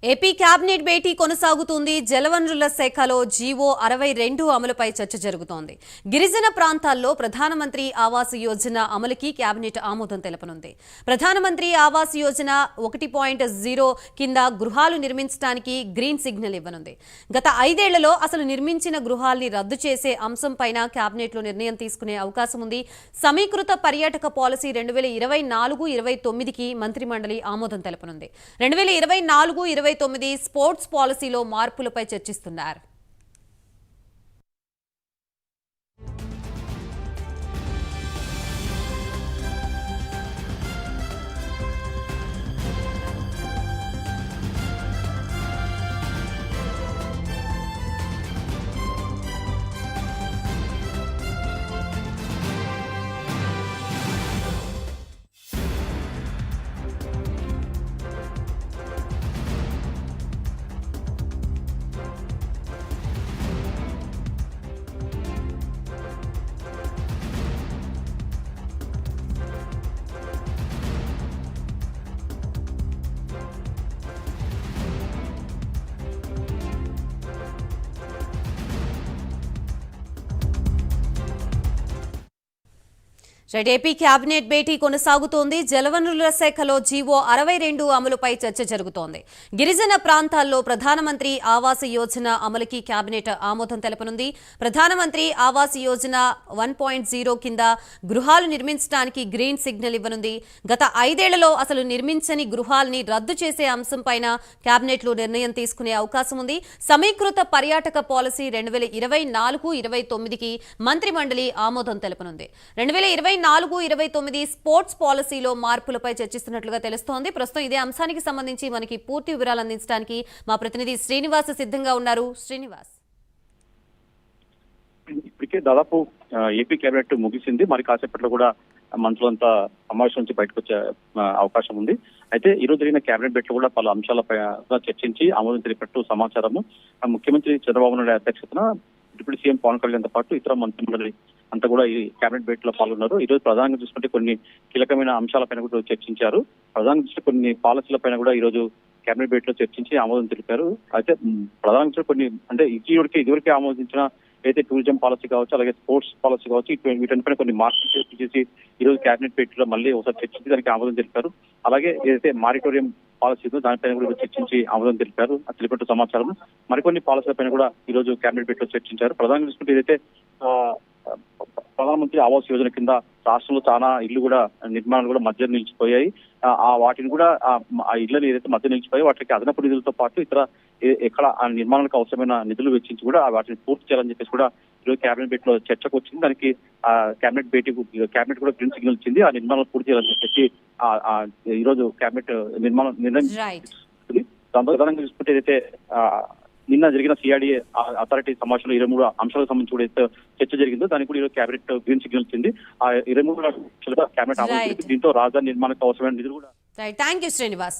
AP cabinet భేటీ కొనసాగుతుంది. జలవనరుల శాఖలో జీవో 62 అమలుపై చర్చ జరుగుతోంది. గిరిజన ప్రాంతాల్లో ప్రధానమంత్రి ఆవాస్ యోజన అమలుకి కేబినెట్ ఆమోదం తెలపనుంది. ప్రధానమంత్రి ఆవాస్ యోజన 1.0 కింద గృహాలు నిర్మించడానికి గ్రీన్ సిగ్నల్ ఇవ్వనుంది. గత 5 ఏళ్లలో అసలు నిర్మించిన గృహాల్ని రద్దు చేసే అంశంపైన కేబినెట్లో నిర్ణయం తీసుకునే అవకాశం ఉంది. సమీకృత పర్యాటక పాలసీ 2024-29కి మంత్రిమండలి ఆమోదం తెలపనుంది. 2024-29 స్పోర్ట్స్ పాలసీలో మార్పులపై చర్చిస్తున్నారు. ఏపీ కేబినెట్ భేటీ కొనసాగుతోంది. జలవనరుల శాఖలో జీవో 62 అమలుపై చర్చ జరుగుతోంది. గిరిజన ప్రాంతాల్లో ప్రధానమంత్రి ఆవాస్ యోజన అమలుకి కేబినెట్ ఆమోదం తెలపనుంది. ప్రధానమంత్రి ఆవాస్ యోజన 1.0 కింద గృహాలు నిర్మించడానికి గ్రీన్ సిగ్నల్ ఇవ్వనుంది. గత 5 ఏళ్లలో అసలు నిర్మించని గృహాల్ని రద్దు చేసే అంశంపైన కేబినెట్లో నిర్ణయం తీసుకునే అవకాశం ఉంది. సమీకృత పర్యాటక పాలసీ 2024-29కి మంత్రిమండలి ఆమోదం తెలపనుంది. 2024-29 స్పోర్ట్స్ పాలసీలో మార్పులపై చర్చిస్తున్నట్లుగా తెలుస్తోంది. ప్రస్తుతం ఇదే అంశానికి సంబంధించి మనకి పూర్తి వివరాలు అందించడానికి మా ప్రతినిధి శ్రీనివాస్ సిద్ధంగా ఉన్నారు. శ్రీనివాస్, ఇప్పటికే దాదాపు ఏపీ కేబినెట్ ముగిసింది. మరి కాసేపట్లో కూడా మంత్రులంతా సమావేశం నుంచి బయటకు వచ్చే అవకాశం ఉంది. అయితే ఈ రోజు జరిగిన కేబినెట్ భేటీలో కూడా పలు అంశాలపై చర్చించి ఆమోదం తెలిపినట్టు సమాచారము. ముఖ్యమంత్రి చంద్రబాబు నాయుడు అధ్యక్షతన డిప్యూటీ సీఎం పవన్ కళ్యాణ్తో పాటు ఇతర మంత్రిమండలి అంతా కూడా ఈ కేబినెట్ భేటీలో పాల్గొన్నారు. ఈ రోజు ప్రధానంగా చూసుకుంటే కొన్ని కీలకమైన అంశాలపైన కూడా చర్చించారు. ప్రధానంగా చూస్తే కొన్ని పాలసీలపైన కూడా ఈ రోజు కేబినెట్ భేటీలో చర్చించి ఆమోదం తెలిపారు. అయితే ప్రధానంగా కొన్ని అంటే ఇదివరకే ఆమోదించిన అయితే టూరిజం పాలసీ కావచ్చు, అలాగే స్పోర్ట్స్ పాలసీ కావచ్చు, వీటిపైన కొన్ని మార్పులు చేసి ఈ రోజు కేబినెట్ భేటీలో మళ్ళీ ఒకసారి చర్చించి దానికి ఆమోదం తెలిపారు. అలాగే ఏదైతే మారిటోరియం పాలసీ దానిపైన కూడా చర్చించి ఆమోదం తెలిపారు. తెలిపినట్టు సమాచారం. మరికొన్ని పాలసీలపైన కూడా ఈ రోజు కేబినెట్ భేటీలో చర్చించారు. ప్రధానంగా చూసుకుంటే ఏదైతే ప్రధానమంత్రి ఆవాస్ యోజన కింద రాష్ట్రంలో చాలా ఇళ్లు కూడా నిర్మాణాలు కూడా మధ్య నిలిచిపోయాయి. వాటిని కూడా ఆ ఇళ్లను ఏదైతే మధ్య నిలిచిపోయాయి వాటికి అదనపు నిధులతో పాటు ఇతర ఎక్కడ ఆ నిర్మాణాలకు అవసరమైన నిధులు వెచ్చించి కూడా వాటిని పూర్తి చేయాలని చెప్పేసి కూడా ఈరోజు కేబినెట్ భేటీలో చర్చకు వచ్చింది. దానికి కేబినెట్ కూడా గ్రీన్ సిగ్నల్ ఇచ్చింది. ఆ నిర్మాణాలు పూర్తి చేయాలని చెప్పేసి ఈ రోజు కేబినెట్ నిర్ణయం. దాంతో ప్రధానంగా చూసుకుంటే ఏదైతే నిన్న జరిగిన సిఆర్డీఏ అథారిటీ సమావేశంలో 23 అంశాలకు సంబంధించి కూడా చర్చ జరిగిందో దానికి కూడా ఈరోజు కేబినెట్ గ్రీన్ సిగ్నల్ ఇచ్చింది. ఆ 23 అంశాలుగా కేబినెట్ ఆమోదించింది. దీంతో రాజధాని నిర్మాణానికి అవసరమైన నిధులు కూడా. థాంక్యూ శ్రీనివాస్.